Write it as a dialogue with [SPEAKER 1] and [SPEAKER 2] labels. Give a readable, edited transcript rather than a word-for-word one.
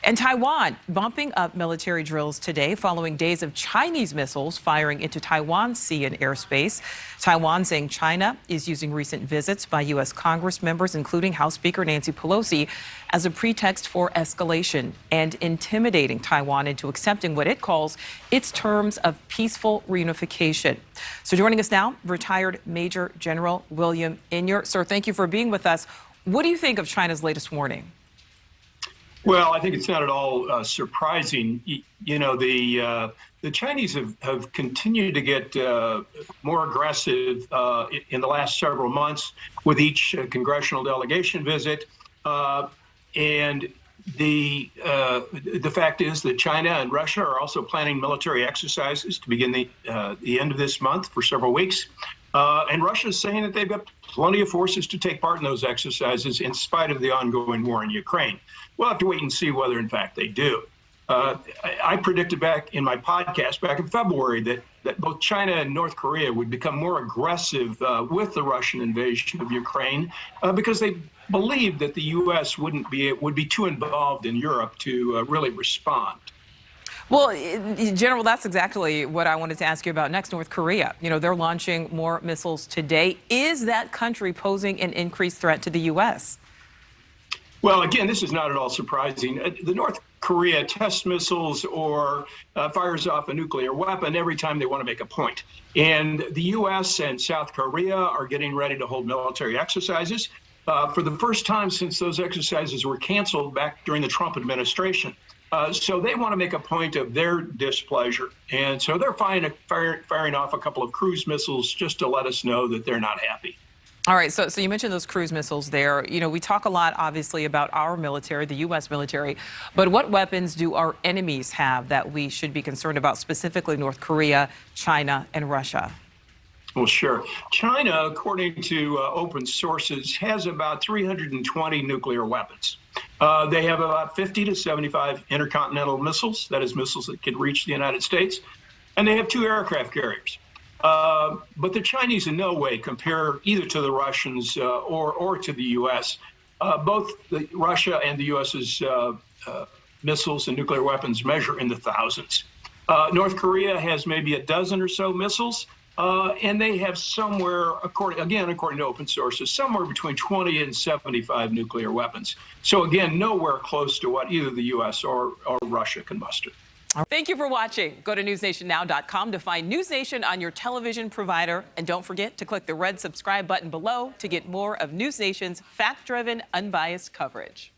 [SPEAKER 1] And Taiwan bumping up military drills today following days of Chinese missiles firing into Taiwan's sea and airspace. Taiwan saying China is using recent visits by U.S. Congress members, including House Speaker Nancy Pelosi, as a pretext for escalation and intimidating Taiwan into accepting what it calls its terms of peaceful reunification. So joining us now, retired Major General William Enyart. Sir, thank you for being with us. What do you think of China's latest warning?
[SPEAKER 2] Well, I think it's not at all surprising. You know, the Chinese have continued to get more aggressive in the last several months with each congressional delegation visit. And the fact is that China and Russia are also planning military exercises to begin the end of this month for several weeks. And Russia is saying that they've got plenty of forces to take part in those exercises in spite of the ongoing war in Ukraine. We'll have to wait and see whether, in fact, they do. I predicted back in my podcast back in February that both China and North Korea would become more aggressive with the Russian invasion of Ukraine because they believed that the U.S. would be too involved in Europe to really respond.
[SPEAKER 1] Well, General, that's exactly what I wanted to ask you about next. North Korea, you know, they're launching more missiles today. Is that country posing an increased threat to the U.S.?
[SPEAKER 2] Well, again, this is not at all surprising. The North Korea tests missiles or fires off a nuclear weapon every time they want to make a point. And the U.S. and South Korea are getting ready to hold military exercises for the first time since those exercises were canceled back during the Trump administration. So they want to make a point of their displeasure. And so they're firing off a couple of cruise missiles just to let us know that they're not happy.
[SPEAKER 1] All right, so you mentioned those cruise missiles there. You know, we talk a lot, obviously, about our military, the U.S. military, but what weapons do our enemies have that we should be concerned about, specifically North Korea, China, and Russia?
[SPEAKER 2] Well, sure. China, according to open sources, has about 320 nuclear weapons. They have about 50 to 75 intercontinental missiles, that is, missiles that can reach the United States, and they have 2 aircraft carriers. But the Chinese in no way compare either to the Russians or to the U.S. Both Russia and the U.S.'s missiles and nuclear weapons measure in the thousands. North Korea has maybe a dozen or so missiles, and they have somewhere, according to open sources, somewhere between 20 and 75 nuclear weapons. So again, nowhere close to what either the U.S. or Russia can muster.
[SPEAKER 1] Thank you for watching. Go to newsnationnow.com to find NewsNation on your television provider. And don't forget to click the red subscribe button below to get more of NewsNation's fact-driven, unbiased coverage.